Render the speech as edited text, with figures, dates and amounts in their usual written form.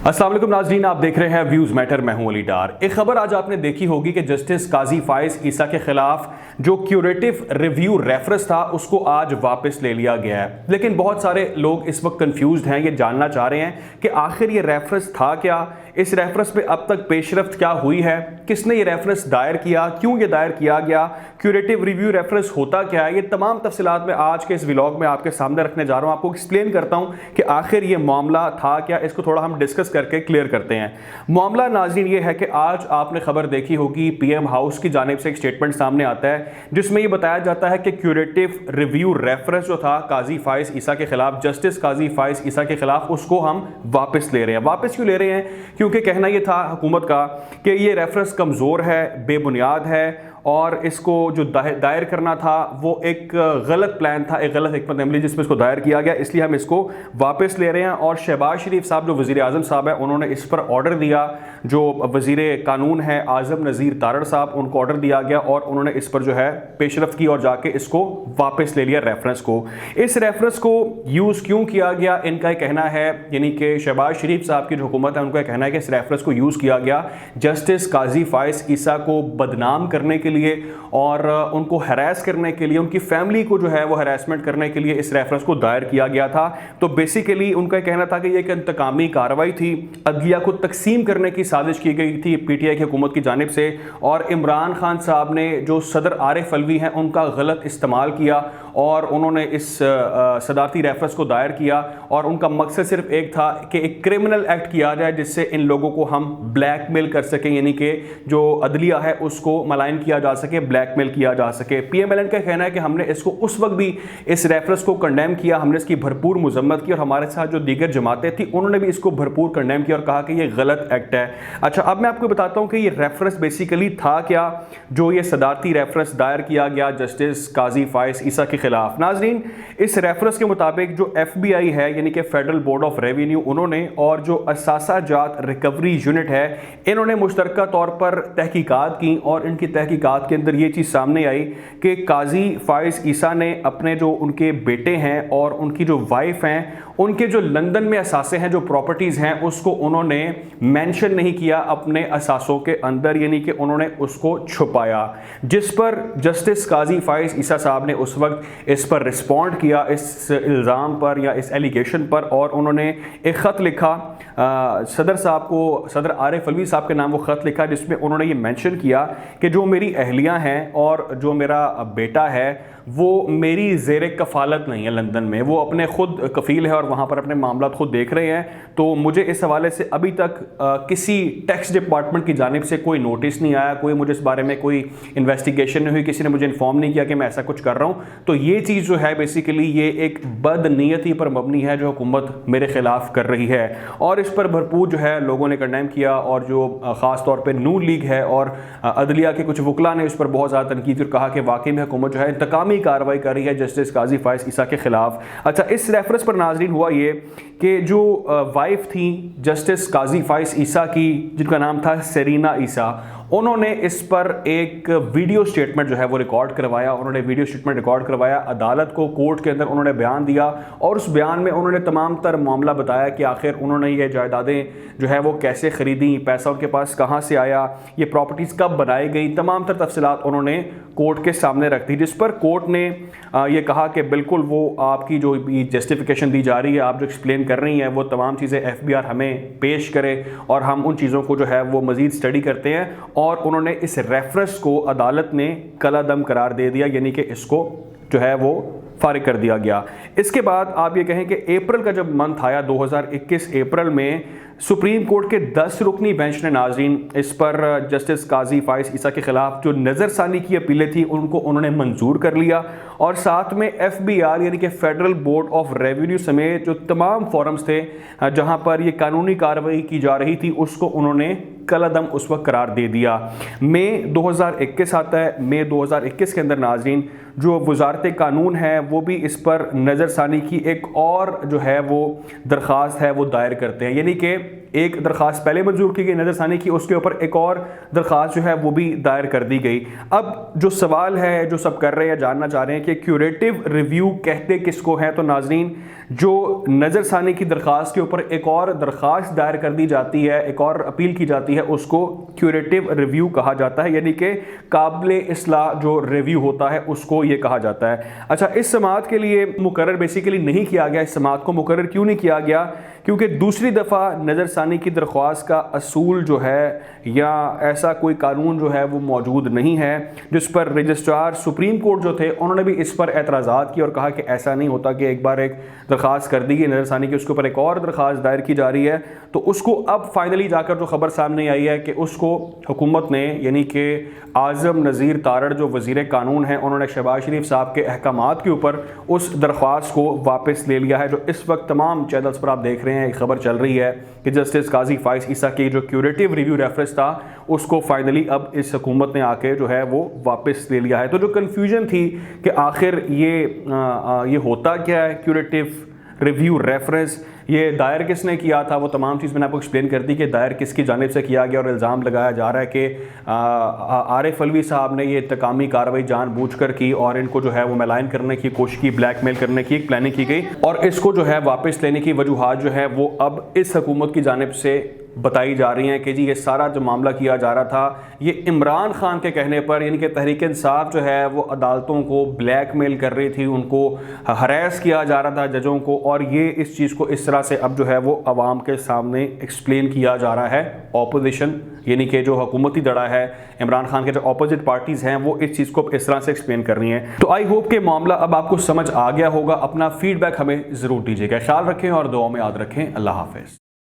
अस्सलाम वालेकुम नाज़रीन, आप देख रहे हैं व्यूज़ मैटर। मैं हूं अली डार। एक खबर आज आपने देखी होगी कि जस्टिस काजी फाइज ईसा के खिलाफ जो क्यूरेटिव रिव्यू रेफरेंस था उसको आज वापस ले लिया गया है। लेकिन बहुत सारे लोग इस वक्त कंफ्यूज्ड हैं, ये जानना चाह रहे हैं कि आखिर ये रेफरेंस था क्या, इस रेफरेंस पे अब तक पेशरफ्त क्या हुई है, किसने ये रेफरेंस दायर किया, क्यों ये दायर किया गया, क्यूरेटिव रिव्यू रेफरेंस होता क्या है। ये तमाम तफसीलात मैं आज के इस व्लॉग में आपके सामने रखने जा रहा हूँ। आपको एक्सप्लेन करता हूँ कि आखिर ये मामला था क्या, इसको थोड़ा हम डिस्कस करके क्लियर करते हैं। मामला नाज़रीन ये है कि आज आपने खबर देखी होगी, पीएम हाउस की जानिब से एक स्टेटमेंट सामने आता है जिसमें ये बताया जाता है कि क्यूरेटिव रिव्यू रेफरेंस जो था काजी फाइज ईसा के खिलाफ, जस्टिस काजी फाइज ईसा के खिलाफ, उसको हम वापस ले रहे हैं। वापस क्यों ले रहे हैं? क्योंकि कहना यह था हुकूमत का कि ये रेफरेंस कमज़ोर है, बेबुनियाद है और इसको जो दायर करना था वो एक गलत प्लान था, एक गलत हिकमत अमली जिसमें इसको दायर किया गया, इसलिए हम इसको वापस ले रहे हैं। और शहबाज शरीफ साहब जो वज़ीर आज़म साहब हैं, उन्होंने इस पर ऑर्डर दिया। जो वज़ीर कानून है आज़म नज़ीर तारड़ साहब, उनको ऑर्डर दिया गया और उन्होंने इस पर जो है पेशरफ्त की और जाके इसको वापस ले लिया रेफरेंस को। इस रेफरेंस को यूज़ क्यों किया गया, इनका कहना है, यानी कि शहबाज शरीफ साहब की जो हुकूमत है उनका कहना है कि इस रेफरेंस को यूज़ किया गया जस्टिस काजी फाइज ईसा को बदनाम करने के लिए और उनको हैरेस करने के लिए, उनकी फैमिली को जो है वो हैरेसमेंट करने के लिए इस रेफरेंस को दायर किया गया था। तो बेसिकली उनका कहना था कि ये एक इंतकामी कार्रवाई थी, अदलिया को तकसीम करने की साजिश की गई थी पीटीआई की हुकूमत की जानिब से, और इमरान खान साहब ने जो सदर आरिफ अलवी हैं उनका गलत इस्तेमाल किया और उन्होंने इस सदारती रेफरेंस को दायर किया। और उनका मकसद सिर्फ एक था कि एक क्रिमिनल एक्ट किया जाए जिससे इन लोगों को हम ब्लैकमेल कर सकें, यानी कि जो अदलिया है उसको मलाइन किया जा सके, ब्लैकमेल किया जा सके। पीएमएलएन का कहना है कि हमने इसको उस वक्त भी इस रेफरेंस को कंडेम किया, हमने इसकी भरपूर मजम्मत की और हमारे साथ जो दीगर जमातें थी उन्होंने भी इसको भरपूर कंडेम किया और कहा कि ये गलत एक्ट है। अच्छा, अब मैं आपको बताता हूं कि ये रेफरेंस बेसिकली था क्या, जो ये सदारती रेफरेंस दायर किया गया जस्टिस काजी फाइज ईसा के खिलाफ। नाजरीन, इस रेफरेंस के मुताबिक जो FBI है, यानी कि फेडरल बोर्ड ऑफ रेवेन्यू, उन्होंने और जो असासा जात रिकवरी यूनिट है, इन्होंने मुश्तरका तौर पर तहकीकात की और इनकी तहकीकात के अंदर ये चीज़ सामने आई कि काजी फाइज ईसा ने अपने जो उनके बेटे हैं और उनकी जो वाइफ हैं, उनके जो लंदन में असासे हैं, जो प्रॉपर्टीज़ हैं, उसको उन्होंने मेंशन नहीं किया अपने असासों के अंदर, यानी कि उन्होंने उसको छुपाया। जिस पर जस्टिस काजी फाइज ईसा साहब ने उस वक्त इस पर रिस्पॉन्ड किया, इस इल्ज़ाम पर या इस एलिगेशन पर, और उन्होंने एक ख़त लिखा सदर साहब को, सदर आरिफ अलवी साहब के नाम वो ख़त लिखा जिसमें उन्होंने ये मेंशन किया कि जो मेरी अहलियाँ हैं और जो मेरा बेटा है वो मेरी ज़ेरे कफ़ालत नहीं है लंदन में, वो अपने खुद कफ़ील है और वहाँ पर अपने मामला खुद देख रहे हैं। तो मुझे इस हवाले से अभी तक किसी टैक्स डिपार्टमेंट की जानिब से कोई नोटिस नहीं आया, कोई मुझे इस बारे में कोई इन्वेस्टिगेशन नहीं हुई, किसी ने मुझे इन्फॉर्म नहीं किया कि मैं ऐसा कुछ कर रहा हूँ। तो ये चीज़ जो है बेसिकली ये एक बदनीयती पर मबनी है जो हुकूमत मेरे ख़िलाफ़ कर रही है, और इस पर भरपूर जो है लोगों ने कंडेम किया। और जो ख़ास तौर पर नून लीग है और अदलिया के कुछ वकला ने इस पर बहुत ज़्यादा तनकीद और कहा कि वाकई में हुकूमत जो है इंतकामी कार्रवाई कर रही है जस्टिस काजी फाइज ईसा के खिलाफ। अच्छा, इस रेफरेंस पर नाजरीन हुआ ये कि जो वाइफ थी जस्टिस काजी फाइज ईसा की, जिनका नाम था सेरीना ईसा, उन्होंने इस पर एक वीडियो स्टेटमेंट जो है वो रिकॉर्ड करवाया। उन्होंने वीडियो स्टेटमेंट रिकॉर्ड करवाया, अदालत को, कोर्ट के अंदर उन्होंने बयान दिया और उस बयान में उन्होंने तमाम तर मामला बताया कि आखिर उन्होंने ये जायदादें जो है वो कैसे ख़रीदी, पैसा उनके पास कहाँ से आया, ये प्रॉपर्टीज़ कब बनाई गई, तमाम तर तफसीलात उन्होंने कोर्ट के सामने रख दी। जिस पर कोर्ट ने ये कहा कि बिल्कुल वो आपकी जो जस्टिफिकेशन दी जा रही है, आप जो एक्सप्लेन कर रही हैं, वो तमाम चीज़ें FBI हमें पेश करे और हम उन चीज़ों को जो है वो मज़ीद स्टडी करते हैं। और उन्होंने इस रेफरेंस को अदालत ने कलादम करार दे दिया, यानी कि इसको जो है वो फारिग कर दिया गया। इसके बाद आप ये कहें कि अप्रैल का जब मंथ आया 2021 अप्रैल में सुप्रीम कोर्ट के 10 रुकनी बेंच ने नाजरीन इस पर जस्टिस काजी फाइज ईसा के खिलाफ जो नज़रसानी की अपीलें थी उनको उन्होंने मंजूर कर लिया, और साथ में FBR यानी कि फेडरल बोर्ड ऑफ रेवेन्यू समेत जो तमाम फोरम्स थे जहां पर ये कानूनी कार्रवाई की जा रही थी उसको उन्होंने कलादम उस वक्त करार दे दिया। मई 2021 आता है, मई 2021 के अंदर नाजरीन जो वजारत कानून है वो भी इस पर नज़रसानी की एक और जो है वो दरख्वास्त है वो दायर करते हैं, यानी कि एक दरख्वास्त पहले मंजूर की गई नज़रसानी की, उसके ऊपर एक और दरख्वास्त जो है वो भी दायर कर दी गई। अब जो सवाल है जो सब कर रहे हैं, जानना चाह रहे हैं कि क्यूरेटिव रिव्यू कहते किसको है। तो नाजरीन, जो नज़रसानी की दरख्वास्त के ऊपर एक और दरख्वास्त दायर कर दी जाती है, एक और अपील की जाती है, उसको क्यूरेटिव रिव्यू कहा जाता है, यानी कि काबिल इस्लाह जो रिव्यू होता है उसको ये कहा जाता है। अच्छा, इस समाअत के लिए मुकर्रर बेसिकली नहीं किया गया। इस समाअत को मुकर्रर क्यों नहीं किया गया? क्योंकि दूसरी दफ़ा नज़रसानी की दरख्वास्त का असूल जो है या ऐसा कोई कानून जो है वो मौजूद नहीं है, जिस पर रजिस्ट्रार सुप्रीम कोर्ट जो थे उन्होंने भी इस पर एतराज़ात किए और कहा कि ऐसा नहीं होता कि एक बार एक दरख्वास्त कर दी गई नज़रसानी की, उसके ऊपर एक और दरख्वास्त दायर की जा रही है। तो उसको अब फाइनली जाकर जो खबर सामने आई है कि उसको हुकूमत ने, यानी कि आज़म नज़ीर तारड़ जो वज़ीर कानून हैं, उन्होंने शहबाज शरीफ साहब के अहकामात के ऊपर उस दरख्वास्त को वापस ले लिया है। जो इस वक्त तमाम चैनल्स पर आप देख रहे हैं, एक खबर चल रही है कि जस्टिस काजी फाइज ईसा की जो क्यूरेटिव रिव्यू रेफरेंस था उसको फाइनली अब इस हुकूमत ने आके जो है वो वापस ले लिया है। तो जो कन्फ्यूजन थी कि आखिर ये होता क्या है क्यूरेटिव रिव्यू रेफरेंस, ये दायर किसने किया था, वो तमाम चीज़ मैंने आपको एक्सप्लेन कर दी कि दायर किसकी जानिब से किया गया। और इल्ज़ाम लगाया जा रहा है कि आरिफ अलवी साहब ने ये इंतकामी कार्रवाई जानबूझकर की और इनको जो है वो मलाइन करने की कोशिश की, ब्लैकमेल करने की प्लानिंग की गई और इसको जो है वापस लेने की वजूहात जो है वो अब इस हुकूमत की जानिब से बताई जा रही हैं कि जी ये सारा जो मामला किया जा रहा था ये इमरान खान के कहने पर, यानी कि तहरीक इंसाफ जो है वो अदालतों को ब्लैकमेल कर रही थी, उनको हरेस किया जा रहा था जजों को, और ये इस चीज़ को इस तरह से अब जो है वो आवाम के सामने एक्सप्लेन किया जा रहा है। ऑपोजिशन यानी कि जो हुकूमती दड़ा है, इमरान खान के जो अपोजिट पार्टीज़ हैं, वो इस चीज़ को इस तरह से एक्सप्लेन कर रही हैं। तो आई होप कि मामला अब आपको समझ आ गया होगा। अपना फीडबैक हमें ज़रूर दीजिएगा। ख्याल रखें और दुआ में याद रखें। अल्लाह हाफ़िज़।